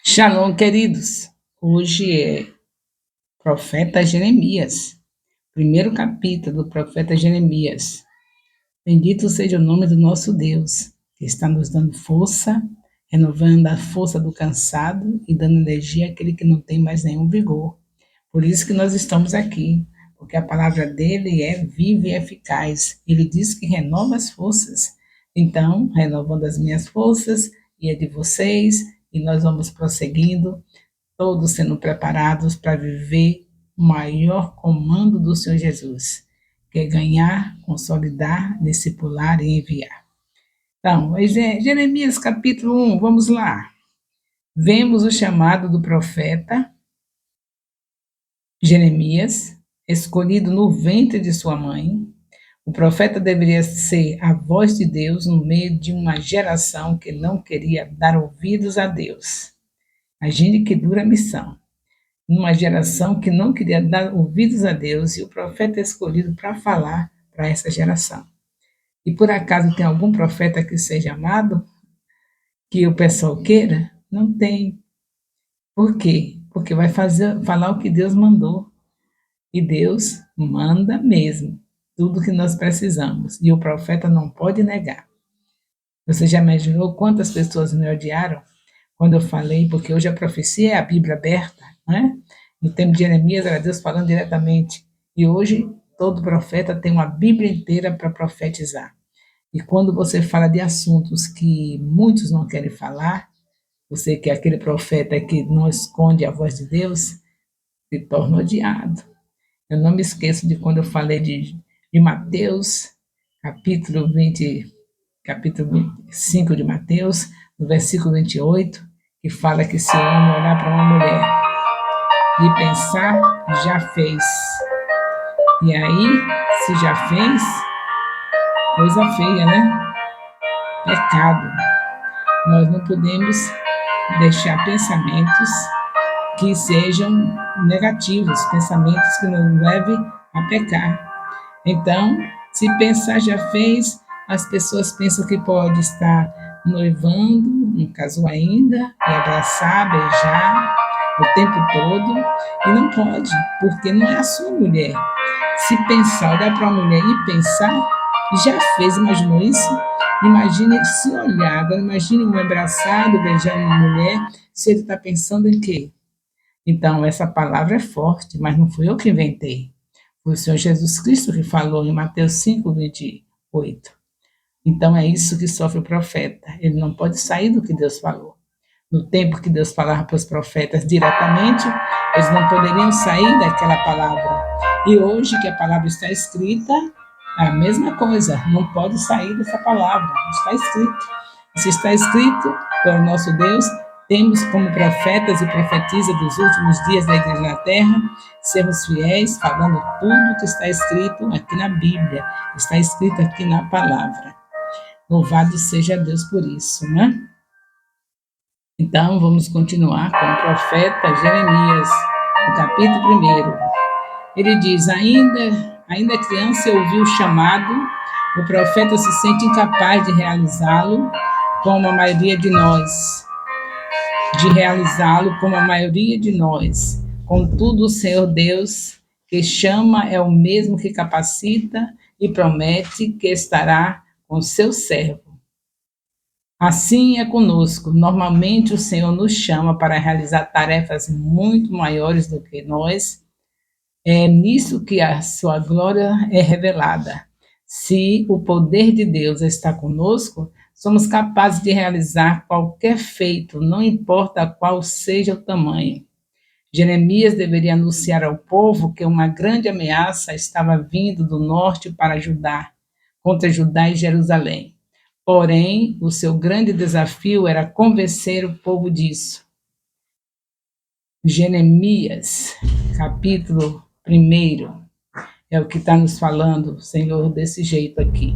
Shalom, queridos. Hoje é profeta Jeremias, primeiro capítulo do profeta Jeremias. Bendito seja o nome do nosso Deus, que está nos dando força, renovando a força do cansado e dando energia àquele que não tem mais nenhum vigor. Por isso que nós estamos aqui, porque a palavra dele é viva e eficaz. Ele diz que renova as forças. Então, renovando as minhas forças e a de vocês, e nós vamos prosseguindo todos sendo preparados para viver o maior comando do Senhor Jesus, que é ganhar, consolidar, discipular e enviar. Então, Jeremias capítulo 1, vamos lá. Vemos o chamado do profeta Jeremias, escolhido no ventre de sua mãe. O profeta deveria ser a voz de Deus no meio de uma geração que não queria dar ouvidos a Deus. Imagine que dura missão. Numa geração que não queria dar ouvidos a Deus, e o profeta é escolhido para falar para essa geração. E por acaso tem algum profeta que seja amado, que o pessoal queira? Não tem. Por quê? Porque vai falar o que Deus mandou. E Deus manda mesmo tudo que nós precisamos. E o profeta não pode negar. Você já imaginou quantas pessoas me odiaram quando eu falei? Porque hoje a profecia é a Bíblia aberta, não é? No tempo de Jeremias era Deus falando diretamente. E hoje todo profeta tem uma Bíblia inteira para profetizar. E quando você fala de assuntos que muitos não querem falar, você que é aquele profeta que não esconde a voz de Deus, se torna odiado. Eu não me esqueço de quando eu falei de Mateus, capítulo 20, capítulo 5 de Mateus, no versículo 28, que fala que se o homem olhar para uma mulher e pensar, já fez. E aí, se já fez, coisa feia, né? Pecado. Nós não podemos deixar pensamentos que sejam negativos, pensamentos que nos levem a pecar. Então, se pensar já fez, as pessoas pensam que pode estar noivando, não casou ainda, e abraçar, beijar o tempo todo, e não pode, porque não é a sua mulher. Se pensar, olhar para uma mulher e pensar, já fez, imaginou isso? Imagine se olhar, agora imagine um abraçado, beijar uma mulher, se ele está pensando em quê? Então, essa palavra é forte, mas não fui eu que inventei. Foi o Senhor Jesus Cristo que falou em Mateus 5, 28. Então, é isso que sofre o profeta. Ele não pode sair do que Deus falou. No tempo que Deus falava para os profetas diretamente, eles não poderiam sair daquela palavra. E hoje que a palavra está escrita, é a mesma coisa, não pode sair dessa palavra, está escrito. Se está escrito pelo nosso Deus, temos como profetas e profetisas dos últimos dias da igreja na terra, sermos fiéis, falando tudo que está escrito aqui na Bíblia, está escrito aqui na palavra. Louvado seja Deus por isso, né? Então, vamos continuar com o profeta Jeremias, no capítulo 1. Ele diz, ainda criança ouviu o chamado, o profeta se sente incapaz de realizá-lo, como a maioria de nós. Contudo, o Senhor Deus, que chama, é o mesmo que capacita e promete que estará com seu servo. Assim é conosco. Normalmente o Senhor nos chama para realizar tarefas muito maiores do que nós. É nisso que a sua glória é revelada. Se o poder de Deus está conosco, somos capazes de realizar qualquer feito, não importa qual seja o tamanho. Jeremias deveria anunciar ao povo que uma grande ameaça estava vindo do norte para Judá, contra Judá e Jerusalém. Porém, o seu grande desafio era convencer o povo disso. Jeremias, capítulo 1, é o que está nos falando, o Senhor, desse jeito aqui.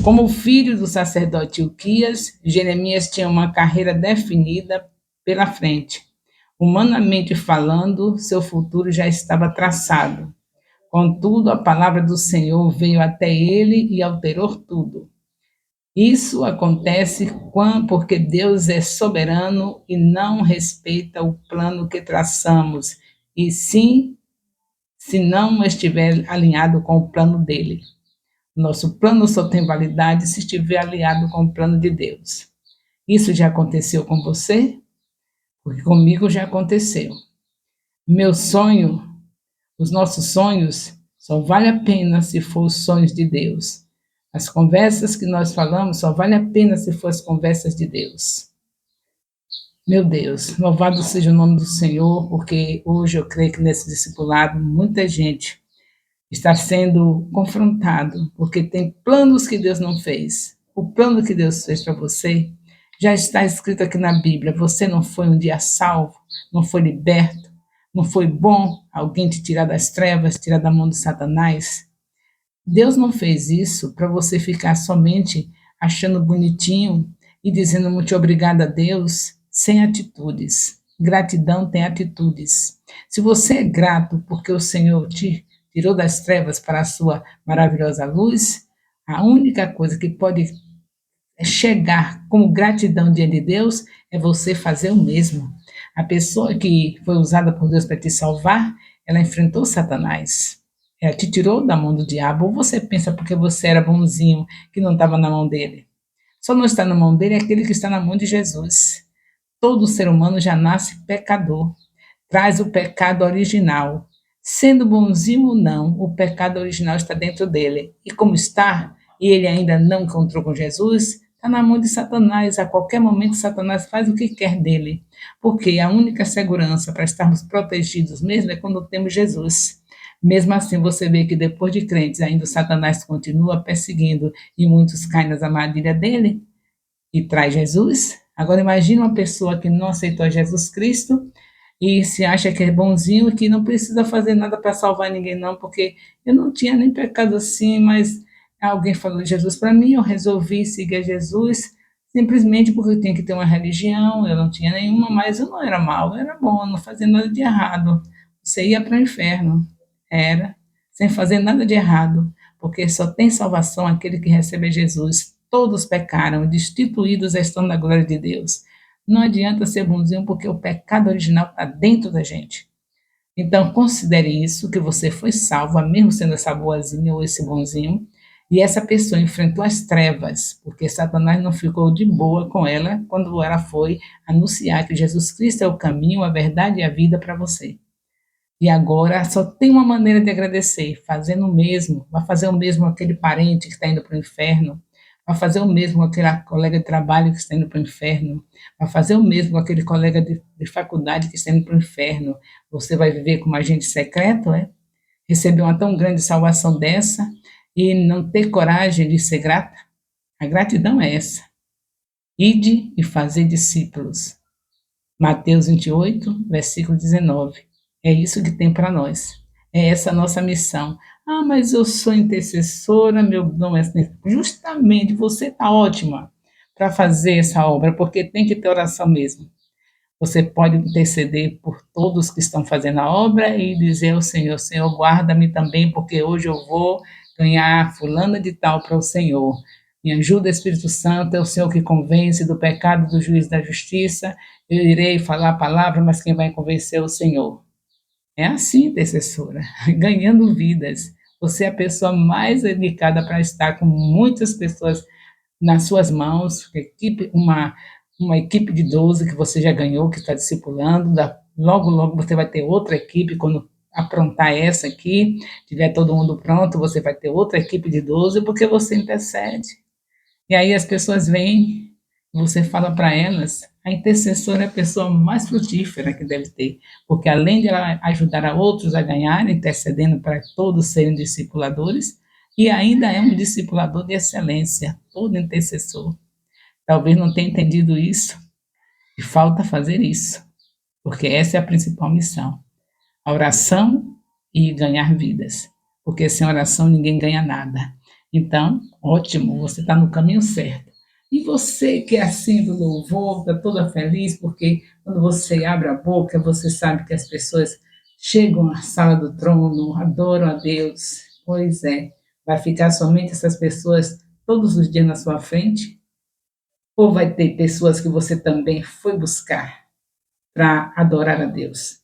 Como filho do sacerdote Ilquias, Jeremias tinha uma carreira definida pela frente. Humanamente falando, seu futuro já estava traçado. Contudo, a palavra do Senhor veio até ele e alterou tudo. Isso acontece porque Deus é soberano e não respeita o plano que traçamos, e sim, se não estiver alinhado com o plano dele. Nosso plano só tem validade se estiver alinhado com o plano de Deus. Isso já aconteceu com você? Porque comigo já aconteceu. Meu sonho, os nossos sonhos, só vale a pena se for os sonhos de Deus. As conversas que nós falamos só vale a pena se for as conversas de Deus. Meu Deus, louvado seja o nome do Senhor, porque hoje eu creio que nesse discipulado muita gente está sendo confrontado, porque tem planos que Deus não fez. O plano que Deus fez para você já está escrito aqui na Bíblia. Você não foi um dia salvo, não foi liberto, não foi bom alguém te tirar das trevas, tirar da mão de Satanás. Deus não fez isso para você ficar somente achando bonitinho e dizendo muito obrigada a Deus, sem atitudes. Gratidão tem atitudes. Se você é grato porque o Senhor te tirou das trevas para a sua maravilhosa luz, a única coisa que pode chegar como gratidão diante de Deus é você fazer o mesmo. A pessoa que foi usada por Deus para te salvar, ela enfrentou Satanás. Ela te tirou da mão do diabo. Ou você pensa porque você era bonzinho que não estava na mão dele? Só não está na mão dele aquele que está na mão de Jesus. Todo ser humano já nasce pecador, traz o pecado original. Sendo bonzinho ou não, o pecado original está dentro dele. E como está, e ele ainda não encontrou com Jesus, está na mão de Satanás. A qualquer momento, Satanás faz o que quer dele. Porque a única segurança para estarmos protegidos mesmo é quando temos Jesus. Mesmo assim, você vê que depois de crentes, ainda o Satanás continua perseguindo e muitos caem nas armadilhas dele e traz Jesus. Agora imagine uma pessoa que não aceitou Jesus Cristo e se acha que é bonzinho e que não precisa fazer nada para salvar ninguém não, porque eu não tinha nem pecado assim, mas alguém falou de Jesus para mim, eu resolvi seguir Jesus simplesmente porque eu tinha que ter uma religião, eu não tinha nenhuma, mas eu não era mal, eu era bom, eu não fazia nada de errado. Você ia para o inferno, era, sem fazer nada de errado, porque só tem salvação aquele que recebe Jesus. Todos pecaram, destituídos estão da glória de Deus. Não adianta ser bonzinho, porque o pecado original está dentro da gente. Então, considere isso, que você foi salvo, mesmo sendo essa boazinha ou esse bonzinho, e essa pessoa enfrentou as trevas, porque Satanás não ficou de boa com ela quando ela foi anunciar que Jesus Cristo é o caminho, a verdade e a vida para você. E agora só tem uma maneira de agradecer, fazendo o mesmo. Vai fazer o mesmo aquele parente que está indo para o inferno. Vai fazer o mesmo aquele colega de trabalho que está indo para o inferno. Vai fazer o mesmo aquele colega de faculdade que está indo para o inferno. Você vai viver como agente secreto, é? Receber uma tão grande salvação dessa e não ter coragem de ser grata? A gratidão é essa. Ide e fazer discípulos. Mateus 28, versículo 19. É isso que tem para nós. É essa a nossa missão. Ah, mas eu sou intercessora, meu dom é. Justamente, você está ótima para fazer essa obra, porque tem que ter oração mesmo. Você pode interceder por todos que estão fazendo a obra e dizer ao Senhor: Senhor, guarda-me também, porque hoje eu vou ganhar fulana de tal para o Senhor. Me ajuda, Espírito Santo, é o Senhor que convence do pecado, do juízo, da justiça. Eu irei falar a palavra, mas quem vai convencer é o Senhor. É assim, intercessora, ganhando vidas. Você é a pessoa mais indicada para estar com muitas pessoas nas suas mãos, uma equipe de 12 que você já ganhou, que está discipulando, logo, logo você vai ter outra equipe, quando aprontar essa aqui, tiver todo mundo pronto, você vai ter outra equipe de 12, porque você intercede. E aí as pessoas vêm, você fala para elas, a intercessora é a pessoa mais frutífera que deve ter, porque além de ela ajudar a outros a ganhar, intercedendo para todos serem discipuladores, e ainda é um discipulador de excelência, todo intercessor. Talvez não tenha entendido isso, e falta fazer isso, porque essa é a principal missão. A oração e ganhar vidas, porque sem oração ninguém ganha nada. Então, ótimo, você está no caminho certo. E você que é assim do louvor, está toda feliz, porque quando você abre a boca, você sabe que as pessoas chegam à sala do trono, adoram a Deus. Pois é, vai ficar somente essas pessoas todos os dias na sua frente? Ou vai ter pessoas que você também foi buscar para adorar a Deus?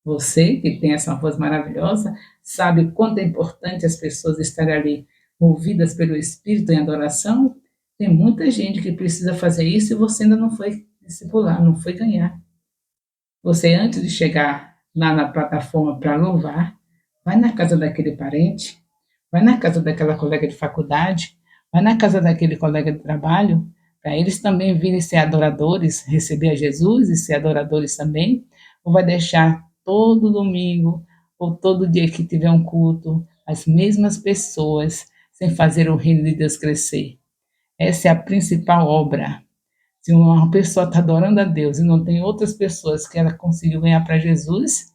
Você, que tem essa voz maravilhosa, sabe quanto é importante as pessoas estarem ali movidas pelo Espírito em adoração? Tem muita gente que precisa fazer isso e você ainda não foi discipular, não foi ganhar. Você, antes de chegar lá na plataforma para louvar, vai na casa daquele parente, vai na casa daquela colega de faculdade, vai na casa daquele colega de trabalho, para eles também virem ser adoradores, receber a Jesus e ser adoradores também, ou vai deixar todo domingo ou todo dia que tiver um culto, as mesmas pessoas, sem fazer o reino de Deus crescer. Essa é a principal obra. Se uma pessoa está adorando a Deus e não tem outras pessoas que ela conseguiu ganhar para Jesus,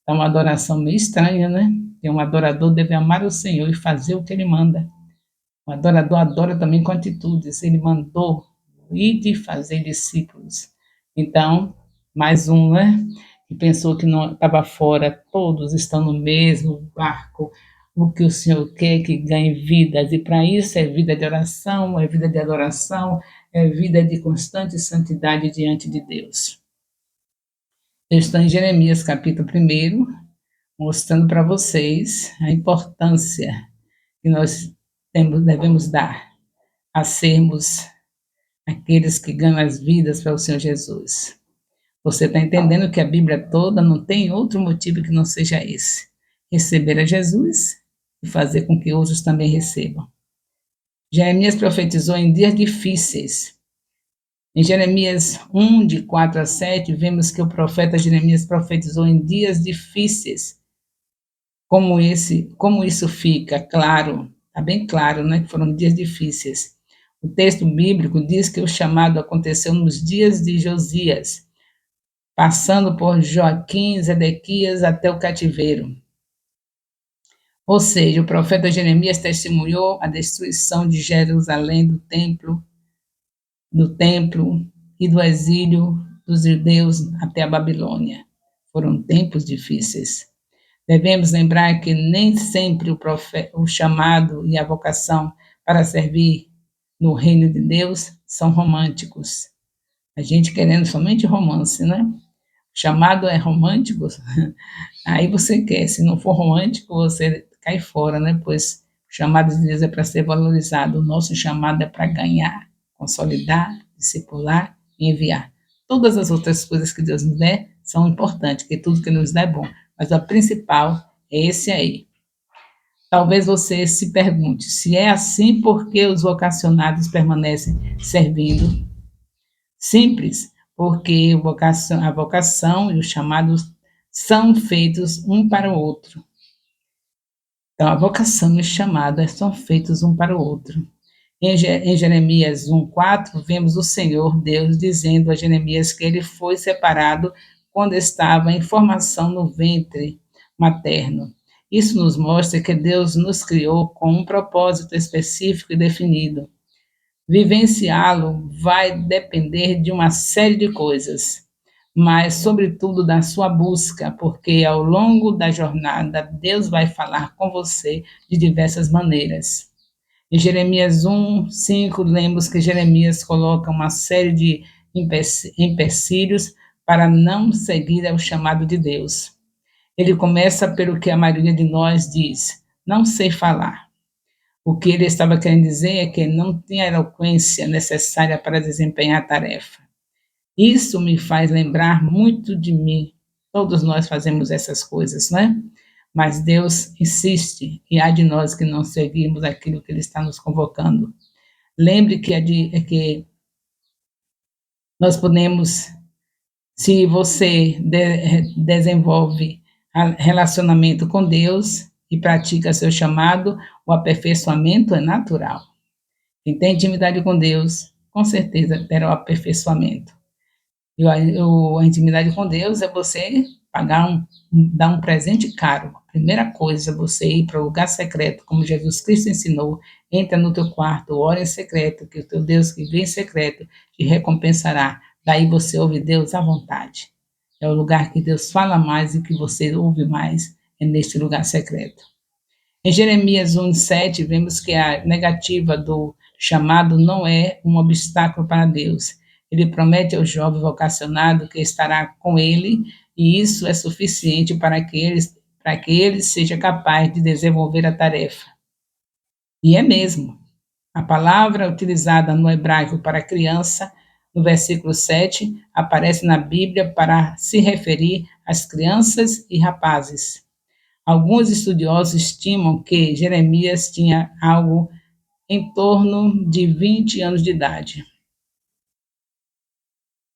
é uma adoração meio estranha, né? E um adorador deve amar o Senhor e fazer o que ele manda. O adorador adora também com atitudes. Ele mandou ir de fazer discípulos. Então, mais um, né? Que pensou que não estava fora. Todos estão no mesmo barco. O que o Senhor quer que ganhe vidas. E para isso é vida de oração, é vida de adoração, é vida de constante santidade diante de Deus. Eu estou em Jeremias capítulo 1, mostrando para vocês a importância que nós devemos dar a sermos aqueles que ganham as vidas para o Senhor Jesus. Você está entendendo que a Bíblia toda não tem outro motivo que não seja esse: receber a Jesus e fazer com que outros também recebam. Jeremias profetizou em dias difíceis. Em Jeremias 1, de 4 a 7, vemos que o profeta Jeremias profetizou em dias difíceis. Como isso fica claro, está bem claro, né, que foram dias difíceis. O texto bíblico diz que o chamado aconteceu nos dias de Josias, passando por Joaquim, Zedequias até o cativeiro. Ou seja, o profeta Jeremias testemunhou a destruição de Jerusalém, do templo e do exílio dos judeus até a Babilônia. Foram tempos difíceis. Devemos lembrar que nem sempre o chamado e a vocação para servir no reino de Deus são românticos. A gente querendo somente romance, né? O chamado é romântico, aí você quer. Se não for romântico, você cai fora, né? Pois o chamado de Deus é para ser valorizado. O nosso chamado é para ganhar, consolidar, discipular e enviar. Todas as outras coisas que Deus nos der são importantes, porque tudo que nos dá é bom. Mas a principal é esse aí. Talvez você se pergunte, se é assim, por que os vocacionados permanecem servindo? Simples, porque a vocação e o chamado são feitos um para o outro. Então, a vocação e o chamado são feitos um para o outro. Em Jeremias 1,4, vemos o Senhor Deus dizendo a Jeremias que ele foi separado quando estava em formação no ventre materno. Isso nos mostra que Deus nos criou com um propósito específico e definido. Vivenciá-lo vai depender de uma série de coisas, mas, sobretudo, da sua busca, porque ao longo da jornada, Deus vai falar com você de diversas maneiras. Em Jeremias 1, 5, lemos que Jeremias coloca uma série de empecilhos para não seguir ao chamado de Deus. Ele começa pelo que a maioria de nós diz: não sei falar. O que ele estava querendo dizer é que não tinha a eloquência necessária para desempenhar a tarefa. Isso me faz lembrar muito de mim. Todos nós fazemos essas coisas, né? Mas Deus insiste e há de nós que não seguimos aquilo que Ele está nos convocando. Lembre que nós podemos, se você desenvolve relacionamento com Deus e pratica seu chamado, o aperfeiçoamento é natural. Quem tem intimidade com Deus, com certeza terá o aperfeiçoamento. A intimidade com Deus é você dar um presente caro. A primeira coisa é você ir para o lugar secreto, como Jesus Cristo ensinou. Entra no teu quarto, ora em secreto, que o teu Deus que vem em secreto te recompensará. Daí você ouve Deus à vontade. É o lugar que Deus fala mais e que você ouve mais, é neste lugar secreto. Em Jeremias 1,7, vemos que a negativa do chamado não é um obstáculo para Deus. Ele promete ao jovem vocacionado que estará com ele, e isso é suficiente para que ele seja capaz de desenvolver a tarefa. E é mesmo. A palavra utilizada no hebraico para criança, no versículo 7, aparece na Bíblia para se referir às crianças e rapazes. Alguns estudiosos estimam que Jeremias tinha algo em torno de 20 anos de idade.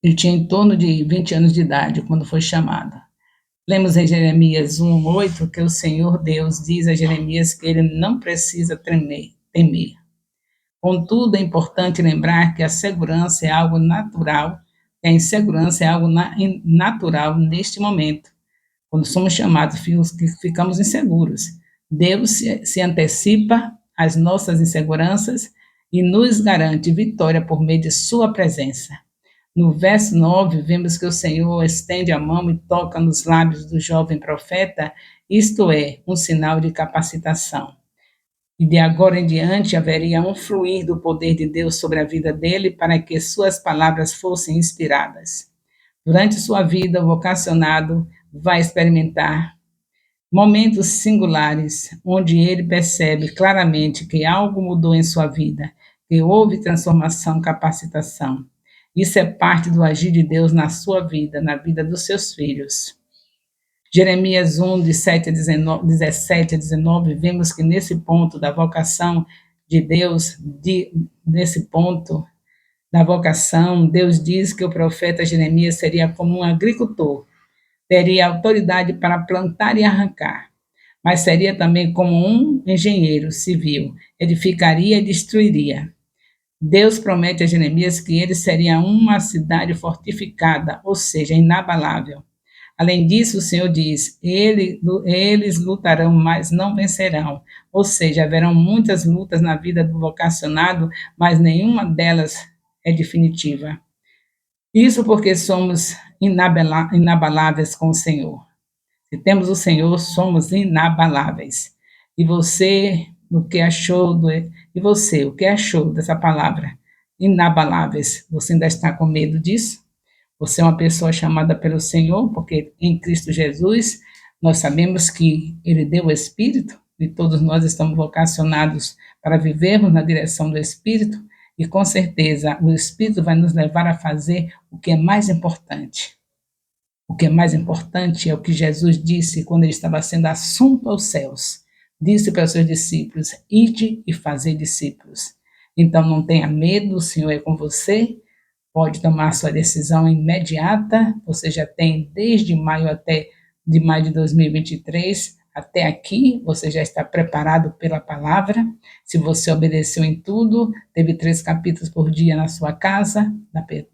Ele tinha em torno de 20 anos de idade quando foi chamado. Lemos em Jeremias 1:8 que o Senhor Deus diz a Jeremias que ele não precisa temer. Contudo, é importante lembrar que a segurança é algo natural, e a insegurança é algo natural neste momento. Quando somos chamados, ficamos inseguros. Deus se antecipa às nossas inseguranças e nos garante vitória por meio de sua presença. No verso 9, vemos que o Senhor estende a mão e toca nos lábios do jovem profeta, isto é, um sinal de capacitação. E de agora em diante haveria um fluir do poder de Deus sobre a vida dele para que suas palavras fossem inspiradas. Durante sua vida, o vocacionado vai experimentar momentos singulares onde ele percebe claramente que algo mudou em sua vida, que houve transformação, capacitação. Isso é parte do agir de Deus na sua vida, na vida dos seus filhos. Jeremias 1, de 17 a 19, vemos que nesse ponto da vocação de Deus, nesse ponto da vocação, Deus diz que o profeta Jeremias seria como um agricultor, teria autoridade para plantar e arrancar, mas seria também como um engenheiro civil, edificaria e destruiria. Deus promete a Jeremias que ele seria uma cidade fortificada, ou seja, inabalável. Além disso, o Senhor diz: eles lutarão, mas não vencerão. Ou seja, haverão muitas lutas na vida do vocacionado, mas nenhuma delas é definitiva. Isso porque somos inabaláveis com o Senhor. Se temos o Senhor, somos inabaláveis. E você, o que achou dessa palavra? Inabaláveis. Você ainda está com medo disso? Você é uma pessoa chamada pelo Senhor, porque em Cristo Jesus nós sabemos que Ele deu o Espírito e todos nós estamos vocacionados para vivermos na direção do Espírito e com certeza o Espírito vai nos levar a fazer o que é mais importante. O que é mais importante é o que Jesus disse quando ele estava sendo assunto aos céus. Disse para os seus discípulos: ide e fazei discípulos. Então não tenha medo, o Senhor é com você. Pode tomar sua decisão imediata. Você já tem desde maio de 2023 até aqui, você já está preparado pela palavra. Se você obedeceu em tudo, teve 3 capítulos por dia na sua casa,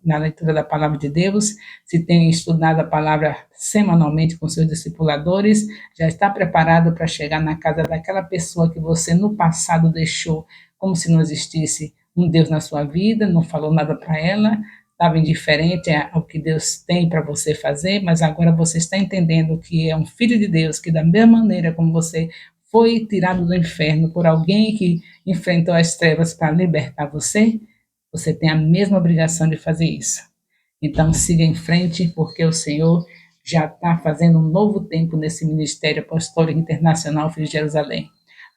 na leitura da palavra de Deus, se tem estudado a palavra semanalmente com seus discipuladores, já está preparado para chegar na casa daquela pessoa que você no passado deixou como se não existisse um Deus na sua vida, não falou nada para ela, estava indiferente ao que Deus tem para você fazer, mas agora você está entendendo que é um filho de Deus, que da mesma maneira como você foi tirado do inferno por alguém que enfrentou as trevas para libertar você, você tem a mesma obrigação de fazer isso. Então siga em frente, porque o Senhor já está fazendo um novo tempo nesse Ministério Apostólico Internacional Filho de Jerusalém.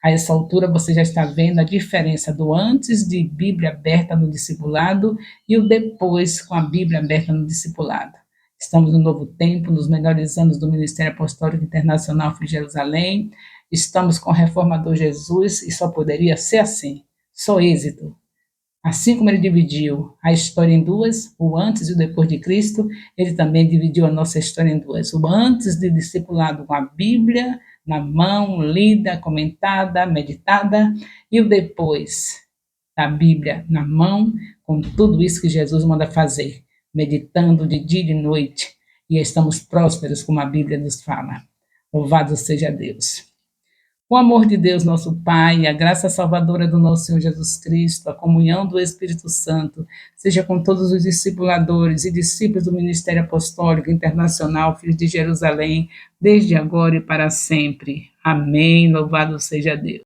A essa altura você já está vendo a diferença do antes de Bíblia aberta no discipulado e o depois com a Bíblia aberta no discipulado. Estamos no novo tempo, nos melhores anos do Ministério Apostólico Internacional Filho de Jerusalém. Estamos com o Reformador Jesus e só poderia ser assim, só êxito. Assim como ele dividiu a história em duas, o antes e o depois de Cristo, ele também dividiu a nossa história em duas. O antes de discipulado com a Bíblia na mão, lida, comentada, meditada, e o depois da Bíblia na mão, com tudo isso que Jesus manda fazer, meditando de dia e de noite, e estamos prósperos como a Bíblia nos fala. Louvado seja Deus. O amor de Deus, nosso Pai, a graça salvadora do nosso Senhor Jesus Cristo, a comunhão do Espírito Santo, seja com todos os discipuladores e discípulos do Ministério Apostólico Internacional, Filhos de Jerusalém, desde agora e para sempre. Amém. Louvado seja Deus.